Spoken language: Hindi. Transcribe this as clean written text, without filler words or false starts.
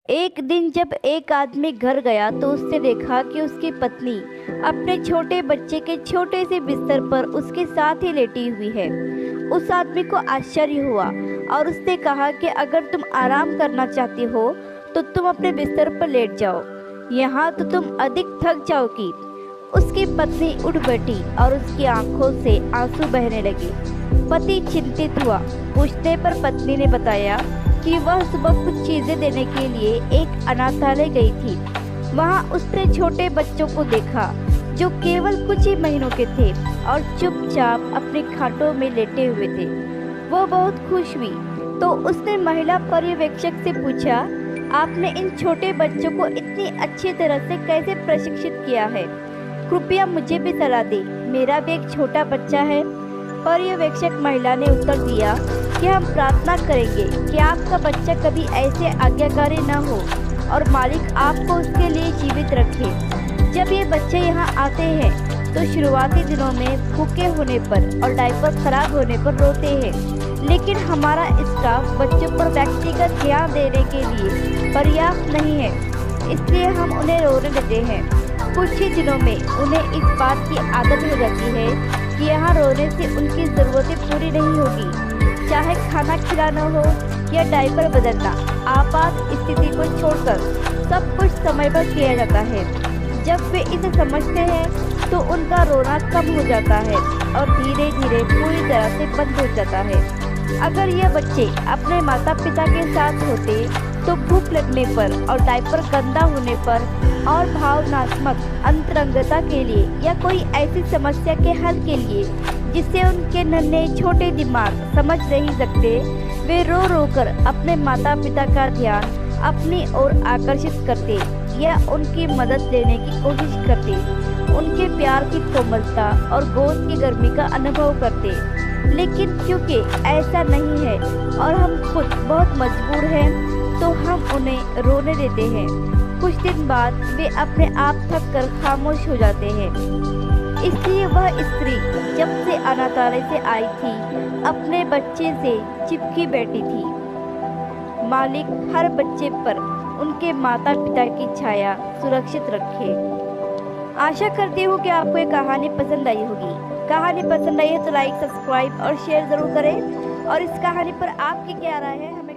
एक दिन जब एक आदमी घर गया तो उसने देखा कि उसकी पत्नी अपने छोटे बच्चे के छोटे से बिस्तर पर उसके साथ ही लेटी हुई है। उस आदमी को आश्चर्य हुआ और उसने कहा कि अगर तुम आराम करना चाहती हो तो तुम अपने बिस्तर पर लेट जाओ, यहाँ तो तुम अधिक थक जाओगी। उसकी पत्नी उठ बैठी और उसकी आंखों से आंसू बहने लगे। पति चिंतित हुआ। पूछने पर पत्नी ने बताया कि वह सुबह कुछ चीजें देने के लिए एक अनाथालय गई थी। वहां उसने छोटे बच्चों को देखा जो केवल कुछ ही महीनों के थे और चुपचाप अपने खाटों में लेटे हुए थे। वो बहुत खुश हुई तो उसने महिला पर्यवेक्षक से पूछा, आपने इन छोटे बच्चों को इतनी अच्छी तरह से कैसे प्रशिक्षित किया है? कृपया मुझे भी सलाह दे, मेरा भी एक छोटा बच्चा है। पर्यवेक्षक महिला ने उत्तर दिया कि हम प्रार्थना करेंगे कि आपका बच्चा कभी ऐसे आज्ञाकारी न हो और मालिक आपको उसके लिए जीवित रखे। जब ये बच्चे यहाँ आते हैं तो शुरुआती दिनों में भूखे होने पर और डायपर खराब होने पर रोते हैं, लेकिन हमारा स्टाफ बच्चों पर व्यक्तिगत ध्यान देने के लिए पर्याप्त नहीं है, इसलिए हम उन्हें रोने देते हैं। कुछ ही दिनों में उन्हें इस बात की आदत हो जाती है कि यहाँ रोने से उनकी ज़रूरतें पूरी नहीं होगी, चाहे खाना खिलाना हो या डायपर बदलना। आपात स्थिति को छोड़कर सब कुछ समय पर किया जाता है। जब वे इसे समझते हैं तो उनका रोना कम हो जाता है और धीरे धीरे पूरी तरह से बंद हो जाता है। अगर ये बच्चे अपने माता पिता के साथ होते तो भूख लगने पर और डायपर गंदा होने पर और भावनात्मक अंतरंगता के लिए या कोई ऐसी समस्या के हल के लिए जिसे उनके नन्हे छोटे दिमाग समझ नहीं सकते, वे रो रो कर अपने माता पिता का ध्यान अपनी ओर आकर्षित करते या उनकी मदद लेने की कोशिश करते, उनके प्यार की कोमलता और गोद की गर्मी का अनुभव करते। लेकिन क्योंकि ऐसा नहीं है और हम खुद बहुत मजबूर हैं तो हम उन्हें रोने देते हैं। कुछ दिन बाद वे अपने आप थक कर खामोश हो जाते हैं। इसलिए वह स्त्री जब से अनाथालय से आई थी अपने बच्चे से चिपकी बैठी थी। मालिक हर बच्चे पर उनके माता पिता की छाया सुरक्षित रखे। आशा करती हूँ कि आपको ये कहानी पसंद आई होगी। कहानी पसंद आई है तो लाइक, सब्सक्राइब और शेयर ज़रूर करें और इस कहानी पर आपकी क्या राय है हमें